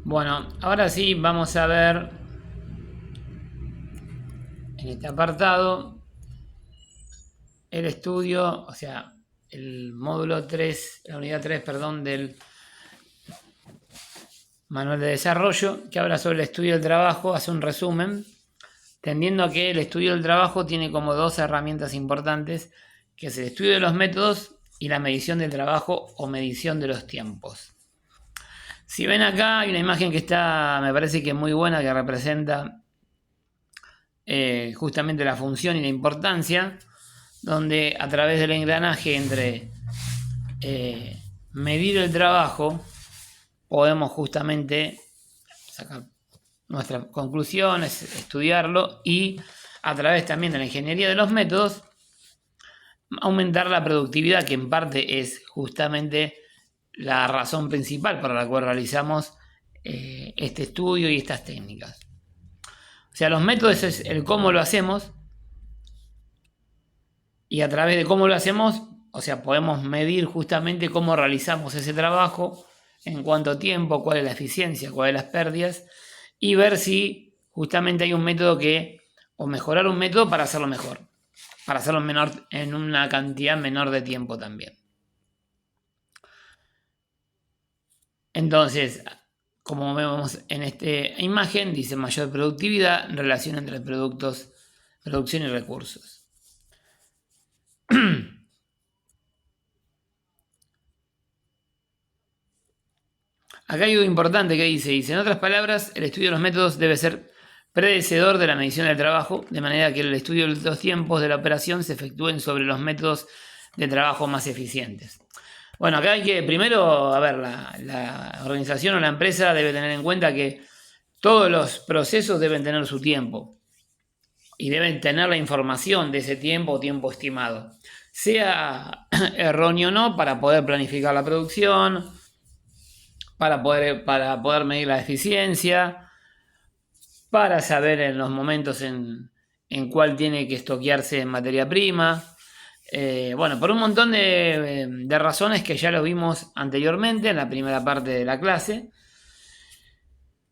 Bueno, ahora sí vamos a ver en este apartado el estudio, o sea, el módulo 3, la unidad 3, perdón, del manual de desarrollo, que habla sobre el estudio del trabajo, hace un resumen, tendiendo a que el estudio del trabajo tiene como dos herramientas importantes, que es el estudio de los métodos y la medición del trabajo o medición de los tiempos. Si ven acá hay una imagen que está, me parece que muy buena, que representa justamente la función y la importancia, donde a través del engranaje entre medir el trabajo podemos justamente sacar nuestras conclusiones, estudiarlo y a través también de la ingeniería de los métodos aumentar la productividad, que en parte es justamente la razón principal por la cual realizamos este estudio y estas técnicas. O sea, los métodos es el cómo lo hacemos y a través de cómo lo hacemos, o sea, podemos medir justamente cómo realizamos ese trabajo, en cuánto tiempo, cuál es la eficiencia, cuáles las pérdidas y ver si justamente hay un método que, o mejorar un método para hacerlo mejor, para hacerlo menor, en una cantidad menor de tiempo también. Entonces, como vemos en esta imagen, dice mayor productividad, relación entre productos, producción y recursos. Acá hay algo importante que dice, en otras palabras, el estudio de los métodos debe ser predecedor de la medición del trabajo, de manera que el estudio de los tiempos de la operación se efectúen sobre los métodos de trabajo más eficientes. Bueno, acá hay que, primero, a ver, la organización o la empresa debe tener en cuenta que todos los procesos deben tener su tiempo y deben tener la información de ese tiempo o tiempo estimado, sea erróneo o no, para poder planificar la producción, para poder medir la eficiencia, para saber en los momentos en cuál tiene que estoquearse en materia prima. Bueno, por un montón de razones que ya lo vimos anteriormente en la primera parte de la clase.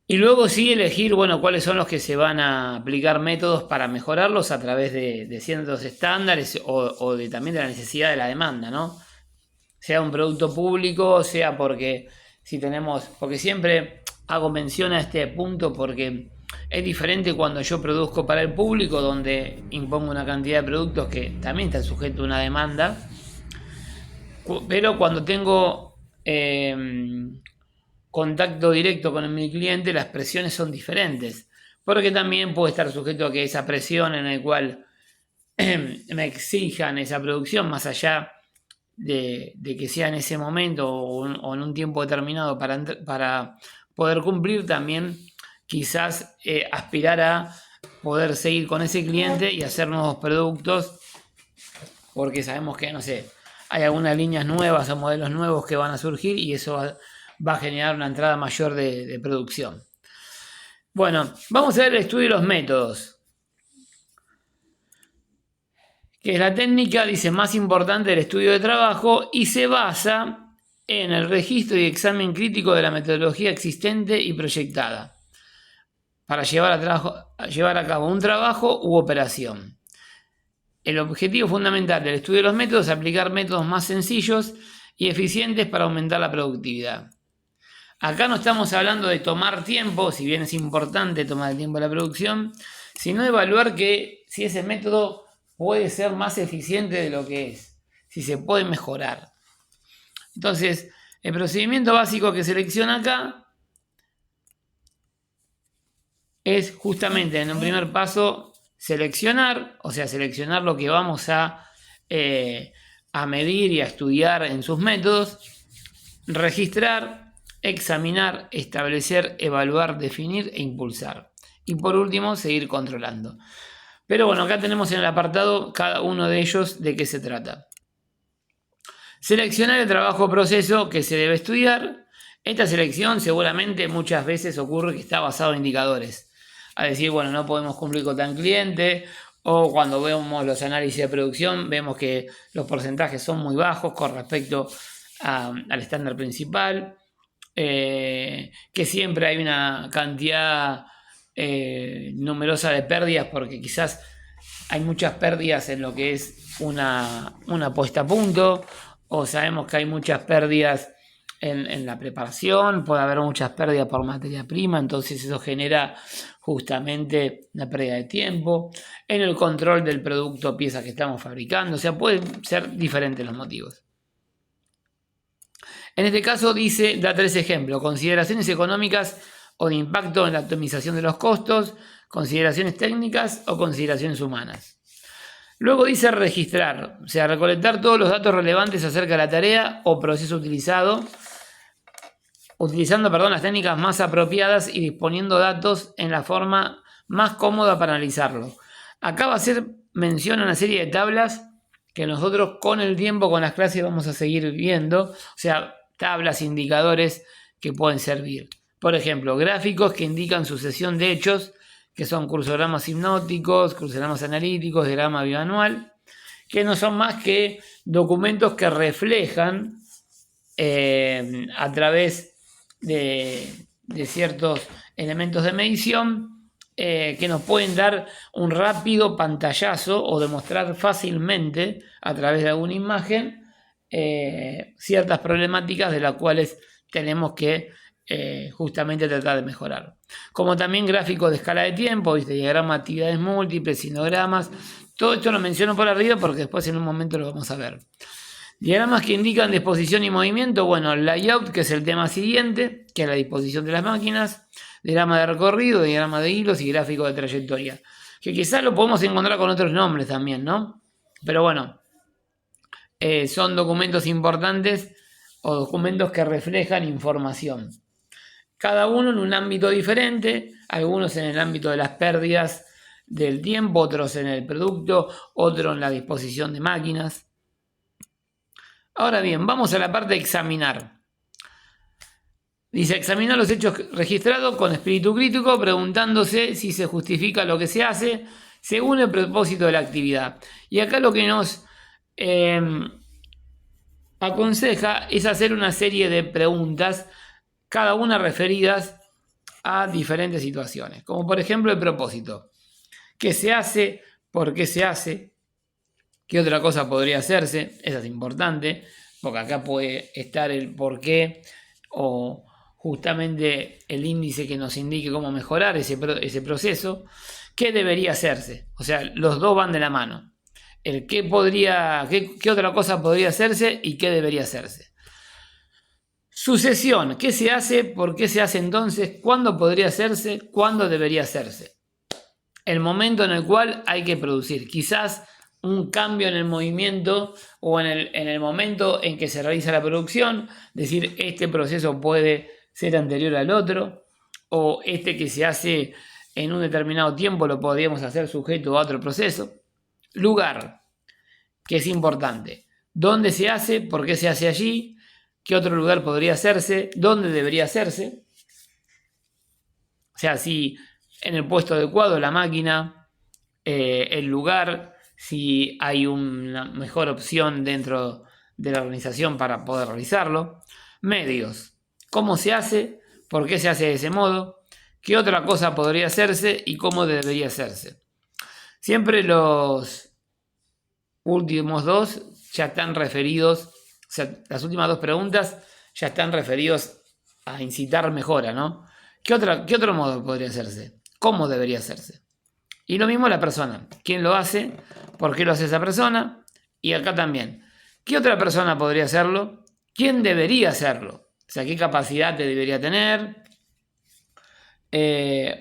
Y luego sí elegir, bueno, cuáles son los que se van a aplicar métodos para mejorarlos a través de ciertos estándares o también de la necesidad de la demanda, ¿no? Sea un producto público, sea porque porque siempre hago mención a este punto porque es diferente cuando yo produzco para el público, donde impongo una cantidad de productos que también están sujetos a una demanda, pero cuando tengo contacto directo con mi cliente, las presiones son diferentes, porque también puede estar sujeto a que esa presión en la cual me exijan esa producción, más allá de que sea en ese momento o en un tiempo determinado para poder cumplir, también quizás aspirar a poder seguir con ese cliente y hacer nuevos productos, porque sabemos que, no sé, hay algunas líneas nuevas o modelos nuevos que van a surgir y eso va a generar una entrada mayor de producción. Bueno, vamos a ver el estudio de los métodos, que es la técnica, dice, más importante del estudio de trabajo y se basa en el registro y examen crítico de la metodología existente y proyectada para llevar a cabo un trabajo u operación. El objetivo fundamental del estudio de los métodos es aplicar métodos más sencillos y eficientes para aumentar la productividad. Acá no estamos hablando de tomar tiempo, si bien es importante tomar el tiempo de la producción, sino evaluar que si ese método puede ser más eficiente de lo que es, si se puede mejorar. Entonces, el procedimiento básico que selecciona acá es justamente en un primer paso seleccionar, o sea, seleccionar lo que vamos a medir y a estudiar en sus métodos, registrar, examinar, establecer, evaluar, definir e impulsar. Y por último, seguir controlando. Pero bueno, acá tenemos en el apartado cada uno de ellos de qué se trata. Seleccionar el trabajo o proceso que se debe estudiar. Esta selección seguramente muchas veces ocurre que está basado en indicadores. A decir, bueno, no podemos cumplir con tal cliente, o cuando vemos los análisis de producción vemos que los porcentajes son muy bajos con respecto al estándar principal. que siempre hay una cantidad numerosa de pérdidas, porque quizás hay muchas pérdidas en lo que es una puesta a punto, o sabemos que hay muchas pérdidas en la preparación, puede haber muchas pérdidas por materia prima, entonces eso genera justamente la pérdida de tiempo, en el control del producto o pieza que estamos fabricando, o sea, pueden ser diferentes los motivos. En este caso da 3 ejemplos: consideraciones económicas o de impacto en la optimización de los costos, consideraciones técnicas o consideraciones humanas. Luego dice registrar, o sea, recolectar todos los datos relevantes acerca de la tarea o proceso utilizando las técnicas más apropiadas y disponiendo datos en la forma más cómoda para analizarlo. Acá va a ser mención a una serie de tablas que nosotros con el tiempo, con las clases, vamos a seguir viendo, o sea, tablas, indicadores que pueden servir. Por ejemplo, gráficos que indican sucesión de hechos, que son cursogramas hipnóticos, cursogramas analíticos, diagrama bianual, que no son más que documentos que reflejan a través de ciertos elementos de medición que nos pueden dar un rápido pantallazo o demostrar fácilmente a través de alguna imagen ciertas problemáticas de las cuales tenemos que justamente tratar de mejorar. Como también gráficos de escala de tiempo, ¿viste? Diagrama de actividades múltiples, sinogramas. Todo esto lo menciono por arriba porque después en un momento lo vamos a ver. Diagramas que indican disposición y movimiento. Bueno, layout, que es el tema siguiente, que es la disposición de las máquinas. Diagrama de recorrido, diagrama de hilos y gráfico de trayectoria. Que quizás lo podemos encontrar con otros nombres también, ¿no? Pero bueno, son documentos importantes o documentos que reflejan información. Cada uno en un ámbito diferente, algunos en el ámbito de las pérdidas del tiempo, otros en el producto, otros en la disposición de máquinas. Ahora bien, vamos a la parte de examinar. Dice, examinar los hechos registrados con espíritu crítico, preguntándose si se justifica lo que se hace según el propósito de la actividad. Y acá lo que nos aconseja es hacer una serie de preguntas, cada una referidas a diferentes situaciones. Como por ejemplo el propósito. ¿Qué se hace? ¿Por qué se hace? ¿Qué otra cosa podría hacerse? Esa es importante, porque acá puede estar el por qué o justamente el índice que nos indique cómo mejorar ese proceso. ¿Qué debería hacerse? O sea, los dos van de la mano. El qué otra cosa podría hacerse y qué debería hacerse. Sucesión. ¿Qué se hace? ¿Por qué se hace entonces? ¿Cuándo podría hacerse? ¿Cuándo debería hacerse? El momento en el cual hay que producir. Quizás un cambio en el movimiento o en el momento en que se realiza la producción, decir, este proceso puede ser anterior al otro, o este que se hace en un determinado tiempo lo podríamos hacer sujeto a otro proceso. Lugar, que es importante. ¿Dónde se hace? ¿Por qué se hace allí? ¿Qué otro lugar podría hacerse? ¿Dónde debería hacerse? O sea, si en el puesto adecuado la máquina, el lugar, si hay una mejor opción dentro de la organización para poder realizarlo. Medios. ¿Cómo se hace? ¿Por qué se hace de ese modo? ¿Qué otra cosa podría hacerse y cómo debería hacerse? Siempre los últimos dos ya están referidos, o sea, las últimas dos preguntas ya están referidos a incitar mejora, ¿no? ¿Qué otro modo podría hacerse? ¿Cómo debería hacerse? Y lo mismo la persona. ¿Quién lo hace? ¿Por qué lo hace esa persona? Y acá también. ¿Qué otra persona podría hacerlo? ¿Quién debería hacerlo? O sea, ¿qué capacidad debería tener?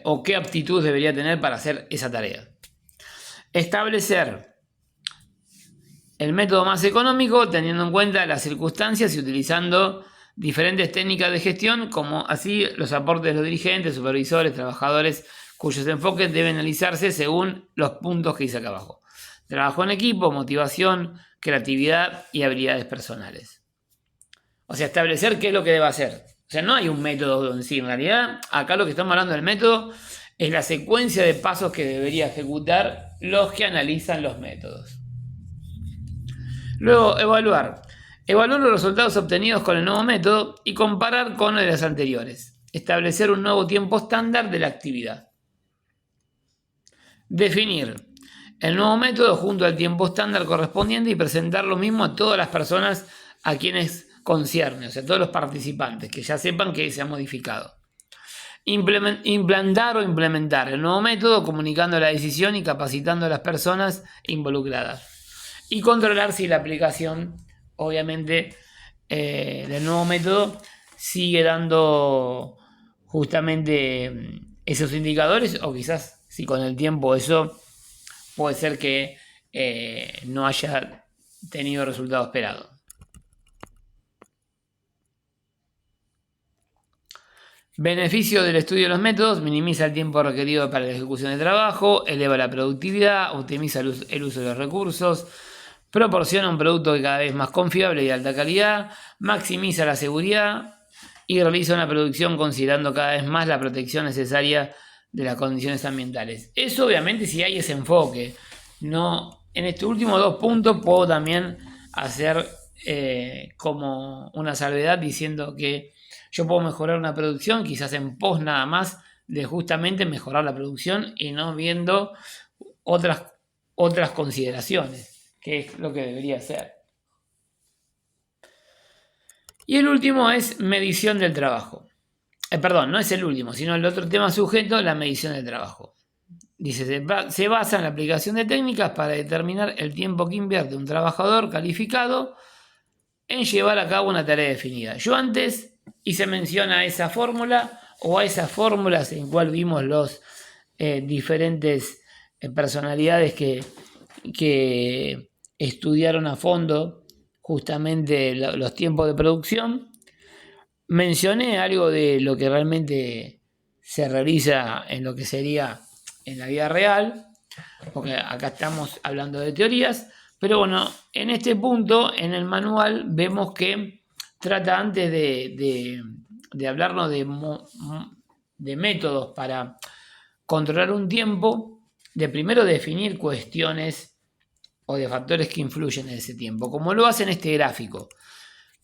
¿O qué aptitud debería tener para hacer esa tarea? Establecer el método más económico teniendo en cuenta las circunstancias y utilizando diferentes técnicas de gestión, como así los aportes de los dirigentes, supervisores, trabajadores, cuyos enfoques deben analizarse según los puntos que dice acá abajo. Trabajo en equipo, motivación, creatividad y habilidades personales. O sea, establecer qué es lo que debe hacer. O sea, no hay un método en sí. En realidad, acá lo que estamos hablando del método es la secuencia de pasos que debería ejecutar los que analizan los métodos. Luego, evaluar. Evaluar los resultados obtenidos con el nuevo método y comparar con los de los anteriores. Establecer un nuevo tiempo estándar de la actividad. Definir el nuevo método junto al tiempo estándar correspondiente y presentar lo mismo a todas las personas a quienes concierne, o sea, todos los participantes, que ya sepan que se ha modificado. Implantar o implementar el nuevo método comunicando la decisión y capacitando a las personas involucradas. Y controlar si la aplicación, obviamente, del nuevo método sigue dando justamente esos indicadores, o quizás si con el tiempo eso puede ser que no haya tenido el resultado esperado. Beneficio del estudio de los métodos: minimiza el tiempo requerido para la ejecución de trabajo, eleva la productividad, optimiza el uso de los recursos, proporciona un producto que cada vez es más confiable y de alta calidad, maximiza la seguridad y realiza una producción considerando cada vez más la protección necesaria de las condiciones ambientales. Eso obviamente si hay ese enfoque. No, en estos últimos 2 puntos puedo también hacer como una salvedad diciendo que yo puedo mejorar una producción quizás en pos nada más de justamente mejorar la producción y no viendo otras consideraciones, que es lo que debería ser. Y el último es medición del trabajo. Perdón, no es el último, sino el otro tema sujeto, la medición del trabajo. Dice, se basa en la aplicación de técnicas para determinar el tiempo que invierte un trabajador calificado en llevar a cabo una tarea definida. Yo antes hice mención a esa fórmula o a esas fórmulas en cual vimos los diferentes personalidades que estudiaron a fondo justamente los tiempos de producción. Mencioné algo de lo que realmente se realiza en lo que sería en la vida real, porque acá estamos hablando de teorías, pero bueno, en este punto, en el manual, vemos que trata antes de hablarnos de métodos para controlar un tiempo, de primero definir cuestiones o de factores que influyen en ese tiempo, como lo hace en este gráfico.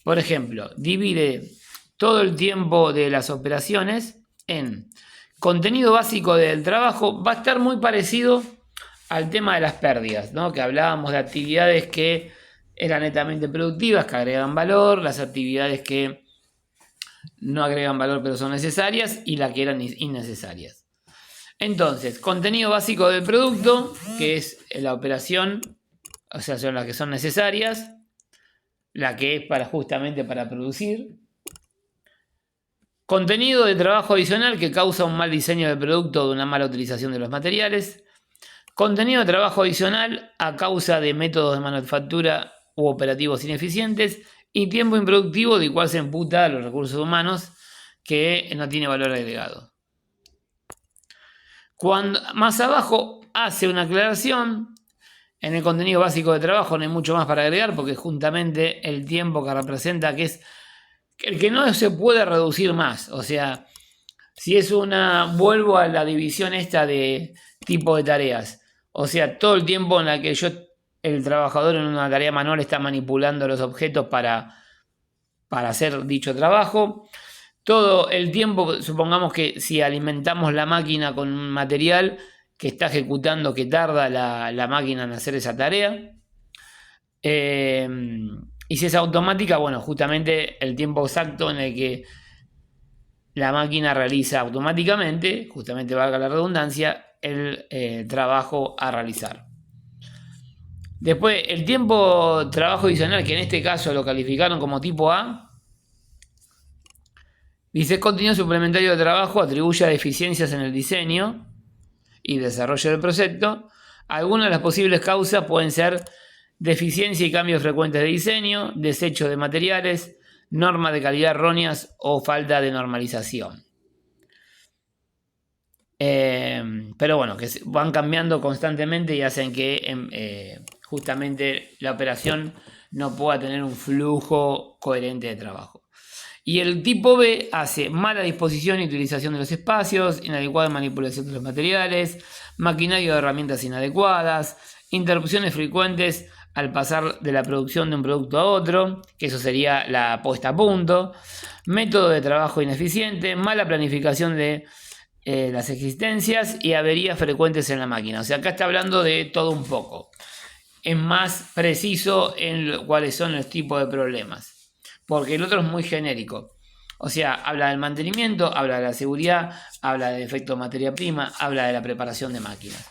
Por ejemplo, divide todo el tiempo de las operaciones en contenido básico del trabajo. Va a estar muy parecido al tema de las pérdidas, ¿no? Que hablábamos de actividades que eran netamente productivas, que agregan valor, las actividades que no agregan valor pero son necesarias y las que eran innecesarias. Entonces, contenido básico del producto, que es la operación, o sea, son las que son necesarias, la que es justamente para producir. Contenido de trabajo adicional que causa un mal diseño del producto o de una mala utilización de los materiales. Contenido de trabajo adicional a causa de métodos de manufactura u operativos ineficientes. Y tiempo improductivo del cual se imputa a los recursos humanos que no tiene valor agregado. Cuando más abajo hace una aclaración. En el contenido básico de trabajo no hay mucho más para agregar porque justamente el tiempo que representa que es el que no se puede reducir más. O sea, si es vuelvo a la división esta de tipo de tareas. O sea, todo el tiempo en la que el trabajador en una tarea manual está manipulando los objetos para hacer dicho trabajo. Todo el tiempo, supongamos que si alimentamos la máquina con un material que está ejecutando, que tarda la máquina en hacer esa tarea. Y si es automática, bueno, justamente el tiempo exacto en el que la máquina realiza automáticamente, justamente valga la redundancia, el trabajo a realizar. Después, el tiempo trabajo adicional, que en este caso lo calificaron como tipo A, dice: contenido suplementario de trabajo atribuye a deficiencias en el diseño y desarrollo del proyecto. Algunas de las posibles causas pueden ser deficiencia y cambios frecuentes de diseño, desecho de materiales, normas de calidad erróneas o falta de normalización. Pero bueno, que van cambiando constantemente y hacen que justamente la operación no pueda tener un flujo coherente de trabajo. Y el tipo B hace mala disposición y utilización de los espacios, inadecuada manipulación de los materiales, maquinario de herramientas inadecuadas, interrupciones frecuentes al pasar de la producción de un producto a otro, que eso sería la puesta a punto, método de trabajo ineficiente, mala planificación de las existencias y averías frecuentes en la máquina. O sea, acá está hablando de todo un poco. Es más preciso en cuáles son los tipos de problemas, porque el otro es muy genérico. O sea, habla del mantenimiento, habla de la seguridad, habla del efecto de materia prima, habla de la preparación de máquinas.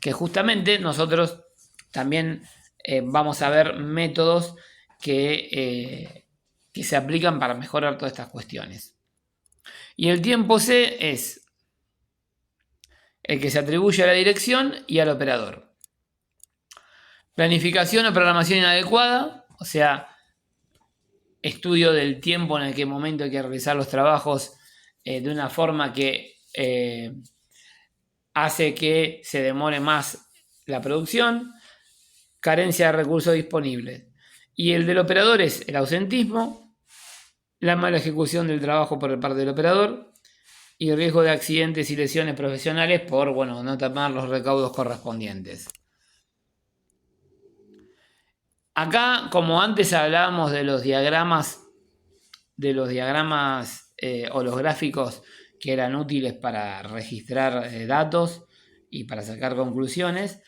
Que justamente nosotros también vamos a ver métodos que se aplican para mejorar todas estas cuestiones. Y el tiempo C es el que se atribuye a la dirección y al operador. Planificación o programación inadecuada, o sea, estudio del tiempo en el que momento hay que realizar los trabajos de una forma que hace que se demore más la producción, carencia de recursos disponibles. Y el del operador es el ausentismo, la mala ejecución del trabajo por parte del operador y el riesgo de accidentes y lesiones profesionales por, no tomar los recaudos correspondientes. Acá, como antes hablábamos de los diagramas o los gráficos que eran útiles para registrar datos y para sacar conclusiones,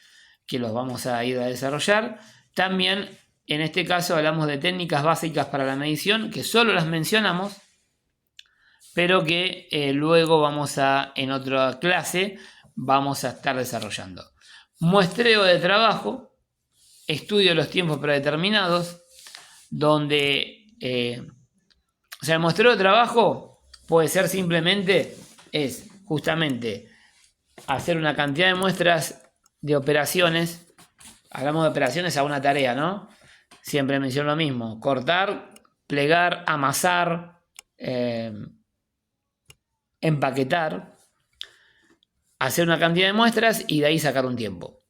que los vamos a ir a desarrollar, también en este caso hablamos de técnicas básicas para la medición, que solo las mencionamos, pero que luego en otra clase vamos a estar desarrollando. Muestreo de trabajo, estudio de los tiempos predeterminados, donde, el muestreo de trabajo puede ser simplemente, es justamente hacer una cantidad de muestras de operaciones. Hablamos de operaciones a una tarea, ¿no? Siempre menciono lo mismo: cortar, plegar, amasar, empaquetar, hacer una cantidad de muestras y de ahí sacar un tiempo.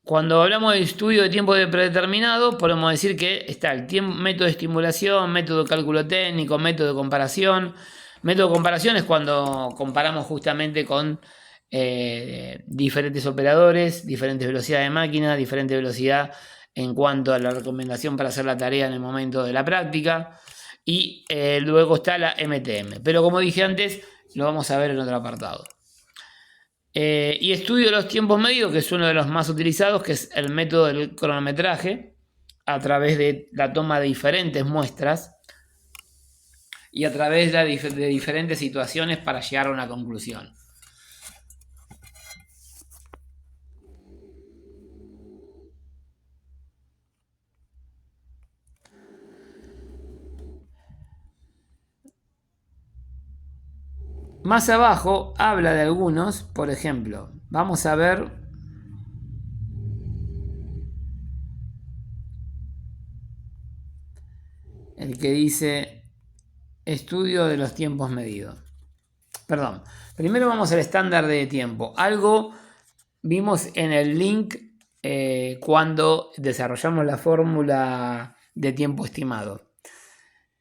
Cuando hablamos de estudio de tiempo predeterminado, podemos decir que está el método de estimulación, método de cálculo técnico, método de comparación. Método de comparación es cuando comparamos justamente con diferentes operadores, diferentes velocidades de máquina, diferente velocidad en cuanto a la recomendación para hacer la tarea en el momento de la práctica. Y luego está la MTM. Pero como dije antes, lo vamos a ver en otro apartado. Y estudio los tiempos medidos, que es uno de los más utilizados, que es el método del cronometraje, a través de la toma de diferentes muestras y a través de diferentes situaciones para llegar a una conclusión. Más abajo habla de algunos, por ejemplo, vamos a ver el que dice estudio de los tiempos medidos. Perdón, primero vamos al estándar de tiempo. Algo vimos en el link cuando desarrollamos la fórmula de tiempo estimado.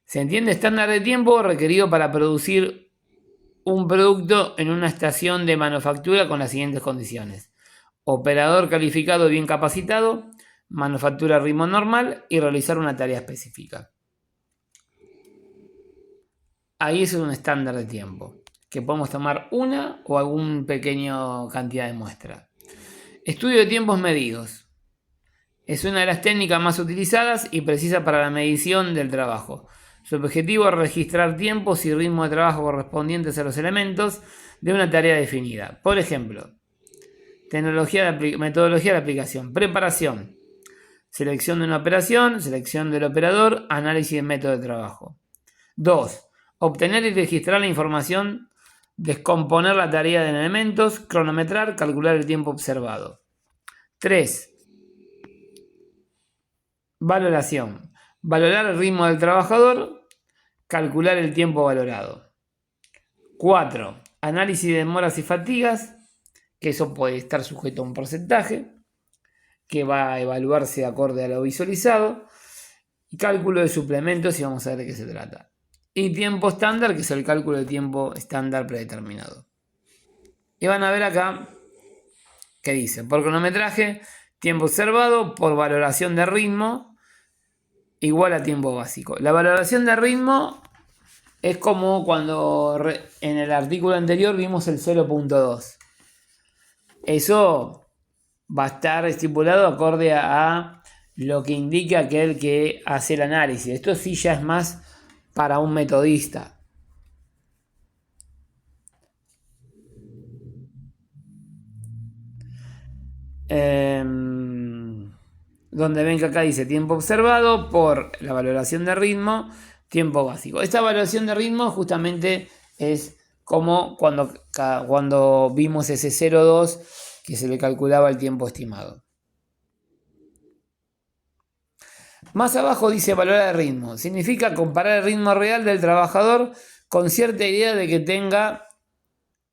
Se entiende estándar de tiempo requerido para producir un producto en una estación de manufactura con las siguientes condiciones: operador calificado y bien capacitado, manufactura a ritmo normal y realizar una tarea específica. Ahí es un estándar de tiempo, que podemos tomar una o algún pequeño cantidad de muestra. Estudio de tiempos medidos. Es una de las técnicas más utilizadas y precisa para la medición del trabajo. Su objetivo es registrar tiempos y ritmo de trabajo correspondientes a los elementos de una tarea definida. Por ejemplo, metodología de aplicación, preparación, selección de una operación, selección del operador, análisis de método de trabajo. 2. Obtener y registrar la información, descomponer la tarea en elementos, cronometrar, calcular el tiempo observado. 3. Valoración. Valorar el ritmo del trabajador, calcular el tiempo valorado. 4. Análisis de demoras y fatigas, que eso puede estar sujeto a un porcentaje, que va a evaluarse acorde a lo visualizado. Y cálculo de suplementos, y vamos a ver de qué se trata. Y tiempo estándar, que es el cálculo de tiempo estándar predeterminado. Y van a ver acá que dice: por cronometraje, tiempo observado por valoración de ritmo igual a tiempo básico. La valoración de ritmo es como cuando en el artículo anterior vimos el 0.2. Eso va a estar estipulado acorde a lo que indica aquel que hace el análisis. Esto sí ya es más para un metodista. Donde ven que acá dice tiempo observado por la valoración de ritmo, tiempo básico. Esta valoración de ritmo justamente es como cuando vimos ese 0,2 que se le calculaba el tiempo estimado. Más abajo dice valorar el ritmo. Significa comparar el ritmo real del trabajador con cierta idea de que tenga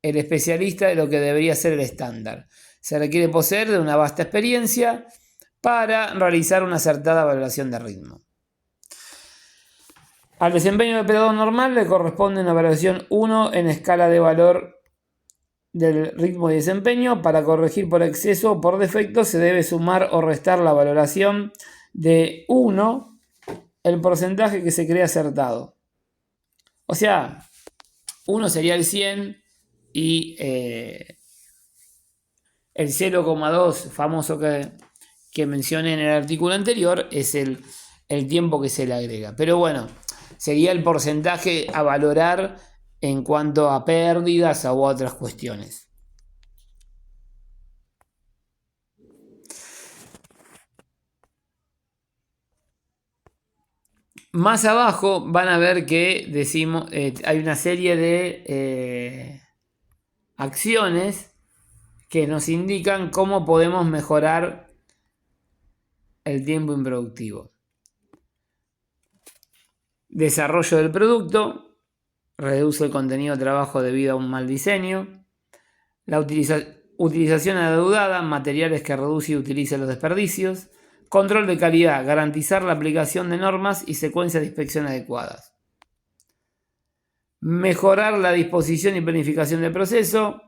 el especialista de lo que debería ser el estándar. Se requiere poseer de una vasta experiencia para realizar una acertada valoración de ritmo. Al desempeño del operador normal le corresponde una valoración 1 en escala de valor del ritmo y desempeño. Para corregir por exceso o por defecto se debe sumar o restar la valoración de 1, el porcentaje que se cree acertado. O sea, 1 sería el 100 y el 0,2 famoso que mencioné en el artículo anterior es el tiempo que se le agrega. Pero bueno, sería el porcentaje a valorar en cuanto a pérdidas u otras cuestiones. Más abajo van a ver que decimos hay una serie de acciones que nos indican cómo podemos mejorar el tiempo improductivo. Desarrollo del producto, reduce el contenido de trabajo debido a un mal diseño. La utilización adeudada, materiales que reduce y utiliza los desperdicios. Control de calidad, garantizar la aplicación de normas y secuencias de inspección adecuadas. Mejorar la disposición y planificación del proceso.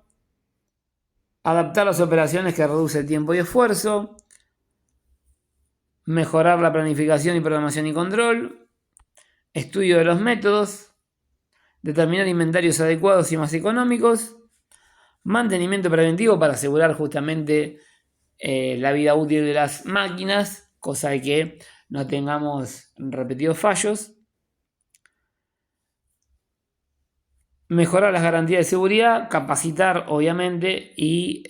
Adaptar las operaciones que reduce el tiempo y esfuerzo. Mejorar la planificación y programación y control. Estudio de los métodos. Determinar inventarios adecuados y más económicos. Mantenimiento preventivo para asegurar justamente la vida útil de las máquinas, cosa de que no tengamos repetidos fallos. Mejorar las garantías de seguridad, capacitar obviamente y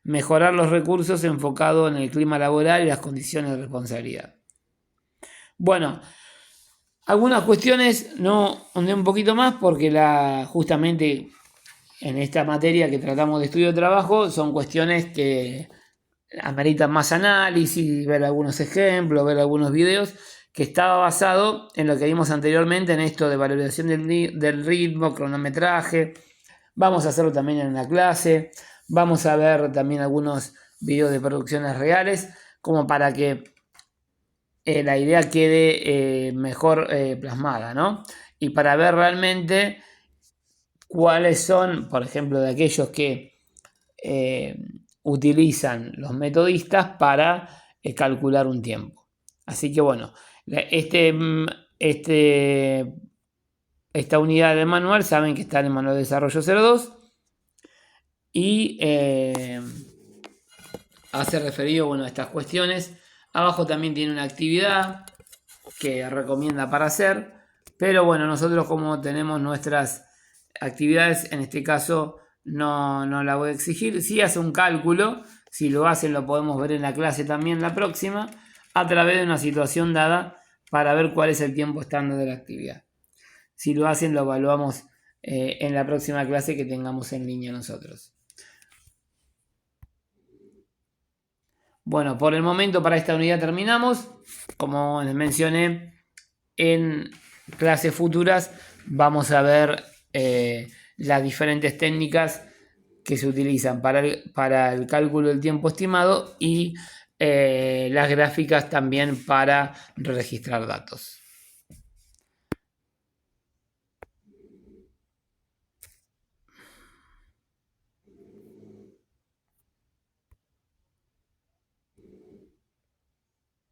mejorar los recursos enfocados en el clima laboral y las condiciones de responsabilidad. Bueno, algunas cuestiones no ondé un poquito más porque justamente en esta materia que tratamos de estudio de trabajo son cuestiones que ameritan más análisis, ver algunos ejemplos, ver algunos videos, que estaba basado en lo que vimos anteriormente, en esto de valoración del ritmo, cronometraje. Vamos a hacerlo también en la clase. Vamos a ver también algunos videos de producciones reales, como para que la idea quede mejor plasmada, ¿no? Y para ver realmente cuáles son, por ejemplo, de aquellos que utilizan los metodistas para calcular un tiempo. Así que bueno, esta unidad del manual saben que está en el manual de desarrollo 02 y hace referido a estas cuestiones. Abajo también tiene una actividad que recomienda para hacer, pero bueno, nosotros como tenemos nuestras actividades, en este caso no la voy a exigir. Si hace un cálculo, si lo hacen lo podemos ver en la clase también la próxima, a través de una situación dada para ver cuál es el tiempo estándar de la actividad. Si lo hacen lo evaluamos en la próxima clase que tengamos en línea nosotros. Bueno, por el momento para esta unidad terminamos. Como les mencioné, en clases futuras vamos a ver las diferentes técnicas que se utilizan para el cálculo del tiempo estimado y las gráficas también para registrar datos.